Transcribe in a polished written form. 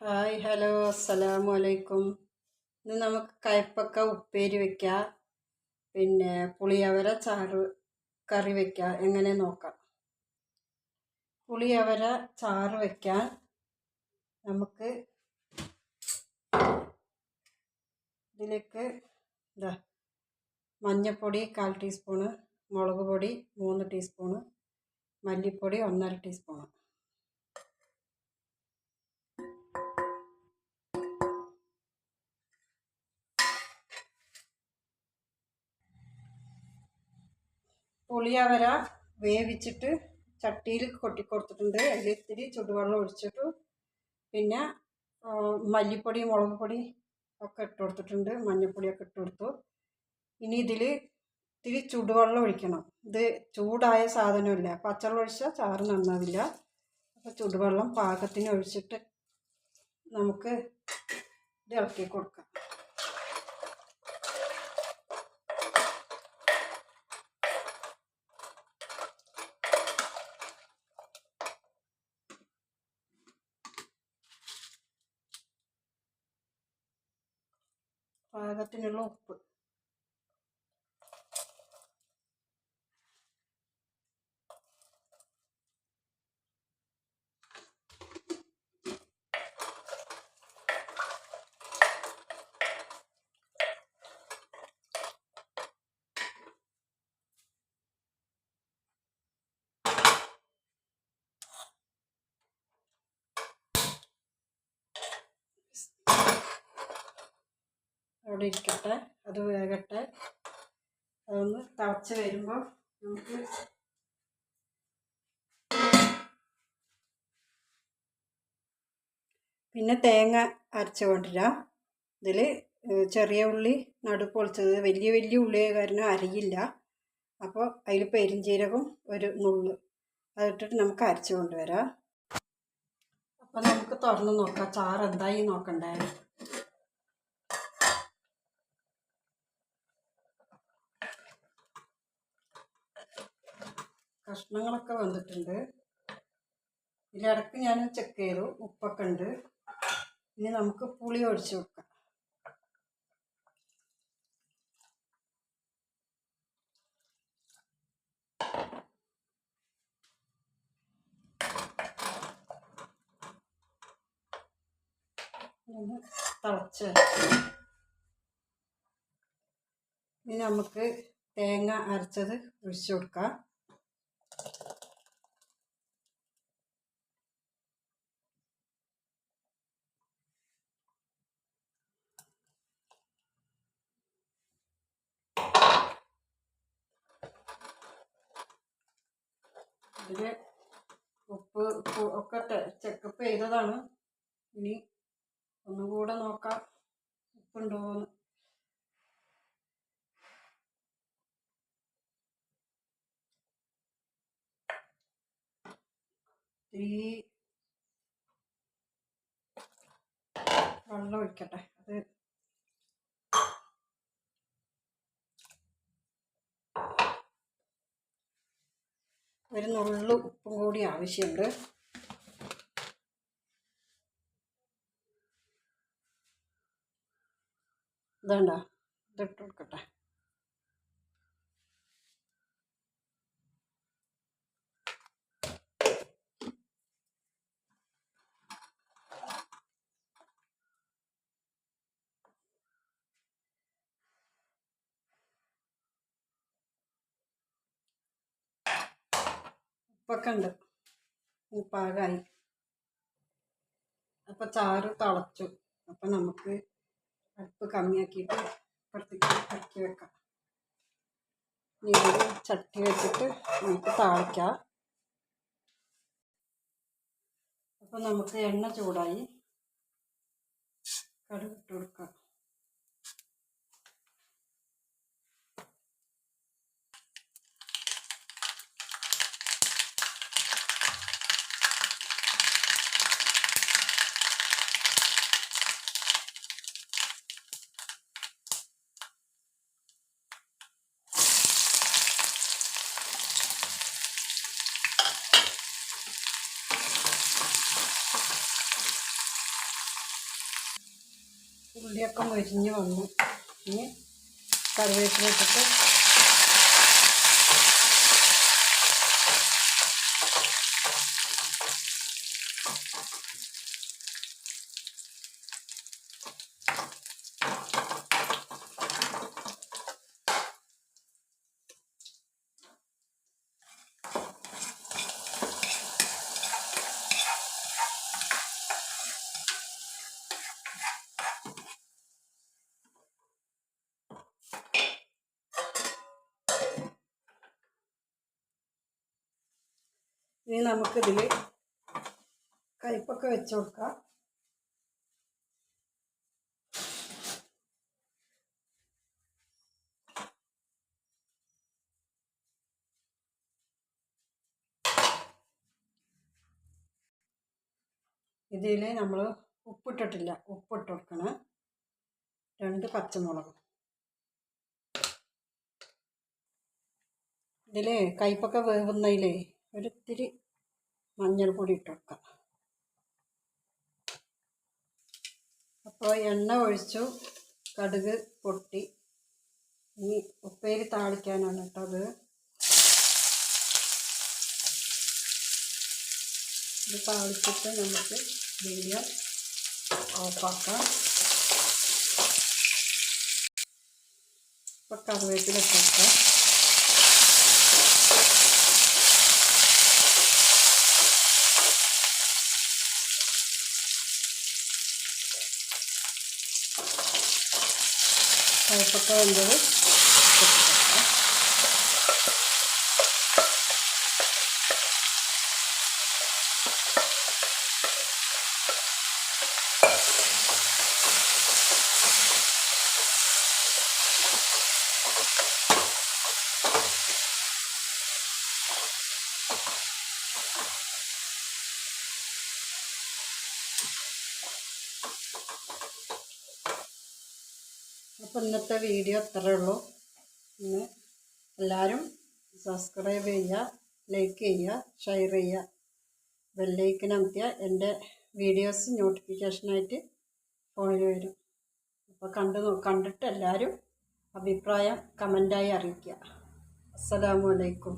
Hi hello അസ്സലാമു അലൈക്കും. ഇന്ന് നമുക്ക് കയ്പ്പക്ക ഉപ്പേരി വയ്ക്കാം, പിന്നെ പുളിയവര ചാറ് കറി വയ്ക്കാം. എങ്ങനെ നോക്കാം. പുളിയവര ചാറ് വയ്ക്കാൻ നമുക്ക് ഇതിലേക്ക് മഞ്ഞൾപ്പൊടി 1/4 ടീസ്പൂണ്, മുളക് പൊടി 3 ടീസ്പൂണ്, മല്ലിപ്പൊടി 1/2 ടീസ്പൂണ്. പുളിയവര വേവിച്ചിട്ട് ചട്ടിയിൽ കൊട്ടിക്കൊടുത്തിട്ടുണ്ട്. അതിൽ ഇത്തിരി ചുടുവെള്ളം ഒഴിച്ചിട്ടു, പിന്നെ മല്ലിപ്പൊടി മുളക് പൊടി ഒക്കെ ഇട്ട് കൊടുത്തിട്ടുണ്ട്, മഞ്ഞൾപ്പൊടിയൊക്കെ ഇട്ട് കൊടുത്തു. ഇനി ഇതിൽ ഇത്തിരി ചുടുവെള്ളം ഒഴിക്കണം. ഇത് ചൂടായ സാധനമില്ല, പച്ചവെള്ളം ഒഴിച്ചാൽ ചാറ് നന്നാവില്ല. അപ്പോൾ ചുടുവെള്ളം പാകത്തിന് ഒഴിച്ചിട്ട് നമുക്ക് ഇത് ഇളക്കി കൊടുക്കാം. പാകത്തിനുള്ള ഉപ്പ്, അവിടെ ഇരിക്കട്ടെ, അത് വേകട്ടെ. അതൊന്ന് തിളച്ച് വരുമ്പോൾ നമുക്ക് പിന്നെ തേങ്ങ അരച്ച് കൊണ്ടുവരാം. ഇതിൽ ചെറിയ ഉള്ളി നടുപ്പൊളിച്ചത്, വലിയ ഉള്ളിയെ കാരണം അരിയില്ല. അപ്പോൾ അതിൽ പെരിഞ്ചീരകം ഒരു നുള്ള് അതിട്ടിട്ട് നമുക്ക് അരച്ച് കൊണ്ടുവരാം. അപ്പോൾ നമുക്ക് തുറന്ന് നോക്കാം, ചാറ് എന്തായി നോക്കണ്ടേ. കഷ്ണങ്ങളൊക്കെ വന്നിട്ടുണ്ട്. ഇതിലിടക്ക് ഞാൻ ചെക്ക് ചെയ്തു, ഉപ്പൊക്കെ ഉണ്ട്. ഇനി നമുക്ക് പുളി ഒഴിച്ച് വെക്കാം. തിളച്ച് ഇനി നമുക്ക് തേങ്ങ അരച്ചത് ഒഴിച്ച് കൊടുക്കാം. ഇതിൽ ഉപ്പ് ഒക്കെ ചെക്കപ്പ് ചെയ്തതാണ്. ഇനി ഒന്നുകൂടെ നോക്കാം ഉപ്പുണ്ടോയെന്ന്. വെള്ളം ഒഴിക്കട്ടെ. അത് ഒരു നുള്ളു ഉപ്പും കൂടി ആവശ്യമുണ്ട്. ഇതണ്ട, ഇതിട്ട് കൊടുക്കട്ടെ. ഉപ്പൊക്കെ ഉണ്ട്, പാകമായി. അപ്പോൾ ചാറ് തിളച്ചു. അപ്പം നമുക്ക് അടുപ്പ് കമ്മിയാക്കിയിട്ട് ഇപ്പുറത്തേക്ക് ഇറക്കി വെക്കാം. ഇനി ഒരു ചട്ടി വെച്ചിട്ട് നമുക്ക് താളിക്കാം. അപ്പോൾ നമുക്ക് എണ്ണ ചൂടായി, കടുക് ഇട്ട് കൊടുക്കാം. ഉള്ളിയൊക്കെ മൊരിഞ്ഞ് വന്നു. ഇനി കറിവേപ്പില ഇട്ടിട്ട് ഇനി നമുക്കിതിൽ കയ്പ്പൊക്കെ വെച്ച് കൊടുക്കാം. ഇതിൽ നമ്മൾ ഉപ്പിട്ടിട്ടില്ല, ഉപ്പിട്ട് കൊടുക്കണം. 2 പച്ചമുളക്. ഇതിൽ കയ്പ്പൊക്കെ വേവുന്നതിൽ ഒരിത്തിരി മഞ്ഞൾപ്പൊടി ഇട്ട് കൊടുക്കാം. അപ്പോൾ എണ്ണ ഒഴിച്ചു, കടുക് പൊട്ടി. ഇനി ഉപ്പേരി താളിക്കാനാണ് കേട്ടോ അത്. ഇത് താളിച്ചിട്ട് നമുക്ക് വീഡിയോ ഓഫാക്കാം. ഇപ്പോൾ കറിവേപ്പില ഇട്ടേക്കാം. കയ്പ്പൊക്കെ വെന്തത് പൊട്ടിച്ചേക്കാം. അപ്പോൾ ഇന്നത്തെ വീഡിയോ ഇത്രയേ ഉള്ളൂ. ഇന്ന് എല്ലാവരും സബ്സ്ക്രൈബ് ചെയ്യുക, ലൈക്ക് ചെയ്യുക, ഷെയർ ചെയ്യുക. ബെല്ലൈക്കൺ അമർത്തിയാൽ എൻ്റെ വീഡിയോസ് നോട്ടിഫിക്കേഷനായിട്ട് ഫോണിൽ വരും. അപ്പോൾ കണ്ടിട്ട് എല്ലാവരും അഭിപ്രായം കമൻ്റായി അറിയിക്കുക. അസ്സലാമു അലൈക്കും.